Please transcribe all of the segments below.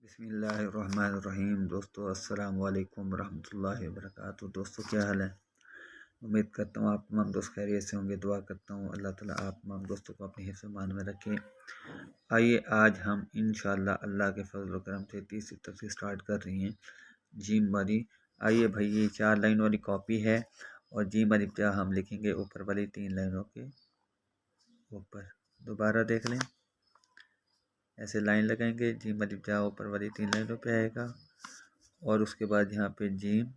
बिस्मिल्लाहिर्रहमानिर्रहीम। दोस्तों अस्सलाम वालेकुम रहमतुल्लाहि व बरकातुहू। दोस्तों क्या हाल है? उम्मीद करता हूँ आप तमाम दोस्त खैरियत से होंगे। दुआ करता हूँ अल्लाह ताला आप तमाम दोस्तों को अपने हिफ्ज़ मान में रखें। आइए आज हम इंशाअल्लाह अल्लाह के फजल व करम से तीसरी तफसीर स्टार्ट कर रही हैं जीम वाली। आइए भाई, ये 4 लाइन वाली कॉपी है और जीम वाली क्या हम लिखेंगे ऊपर वाली 3 लाइनों के ऊपर। दोबारा देख लें, ऐसे लाइन लगाएंगे, जीम वाली जा ऊपर वाली 3 लाइनों पे आएगा और उसके बाद यहाँ पे जीम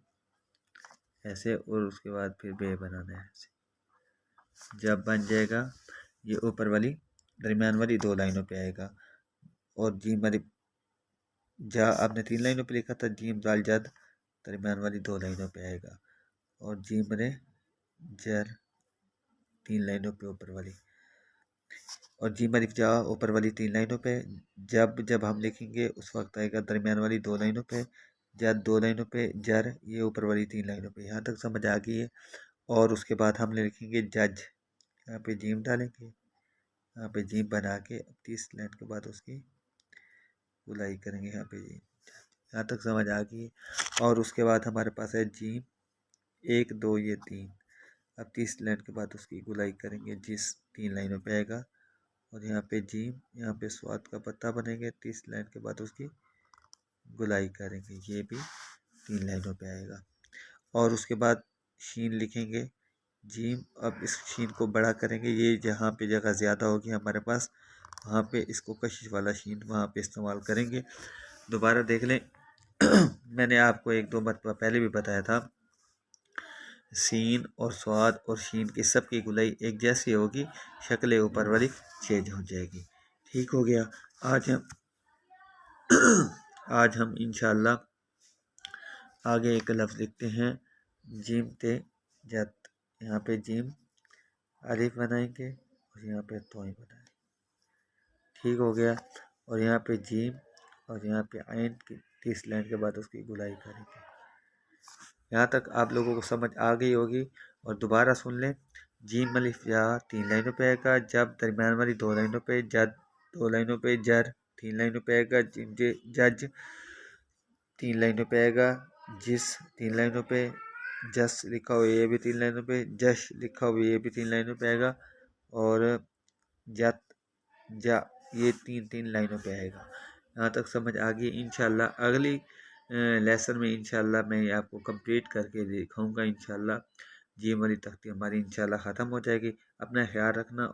ऐसे और उसके बाद फिर बे बनाना है ऐसे। जब बन जाएगा ये ऊपर वाली दरमियान वाली 2 लाइनों पे आएगा और जीम वाली जा आपने 3 लाइनों पे लिखा था, जीम दाल जद दरमियान वाली 2 लाइनों पे आएगा और जीम रे जर 3 लाइनों पे ऊपर वाली और जीम अलिफ जा ऊपर वाली 3 लाइनों पे। जब जब हम लिखेंगे उस वक्त आएगा दरमियान वाली 2 लाइनों पे, जद 2 लाइनों पे, जर ये ऊपर वाली 3 लाइनों पे। यहाँ तक समझ आ गई है। और उसके बाद हम लिखेंगे जज, यहाँ पे जीम डालेंगे, यहाँ पे जीम बना के 30 लाइन के बाद उसकी गुलाई करेंगे। यहाँ पे जीम, यहाँ तक समझ आ गई। और उसके बाद हमारे पास है जीम 1 2 ये 3। अब 30 लाइन के बाद उसकी गुलाई करेंगे जिस 3 लाइनों पे आएगा और यहाँ पे जीम, यहाँ पे स्वाद का पत्ता बनेंगे, 30 लाइन के बाद उसकी गुलाई करेंगे, ये भी 3 लाइनों पे आएगा। और उसके बाद शीन लिखेंगे जीम। अब इस शीन को बड़ा करेंगे, ये जहाँ पे जगह ज़्यादा होगी हमारे पास वहाँ पे इसको कशिश वाला शीन वहाँ पे इस्तेमाल करेंगे। दोबारा देख लें मैंने आपको 1-2 मरतबा पहले भी बताया था, सीन और स्वाद और शीन की सब की गुलाई एक जैसी होगी, शक्ल ऊपर वाली चेंज हो जाएगी। ठीक हो गया। आज हम इंशाअल्लाह आगे एक लफ्ज़ लिखते हैं जीम ते जत। यहाँ पे जीम अलिफ बनाएंगे और यहाँ पे तोई बनाएंगे। ठीक हो गया। और यहाँ पे जीम और यहाँ पे आइन की 30 लाइन के बाद उसकी गुलाई करेंगे। यहाँ तक आप लोगों को समझ आ गई होगी। और दोबारा सुन लें, जीम अलिफ या 3 लाइनों पे आएगा, जब दरमियान वाली 2 लाइनों पे, जद 2 लाइनों पे, जर 3 लाइनों पे आएगा, जज 3 लाइनों पे आएगा, जिस 3 लाइनों पे, जस लिखा हुआ ये भी 3 लाइनों पे, जश लिखा हुआ ये भी 3 लाइनों पे आएगा और जत जा ये 3 लाइनों पे आएगा। यहाँ तक समझ आ गई। इंशाल्लाह अगली लेसन में इंशाल्लाह मैं आपको कंप्लीट करके दिखाऊंगा। इंशाल्लाह जीम वाली तख्ती हमारी इंशाल्लाह ख़त्म हो जाएगी। अपना ख्याल रखना।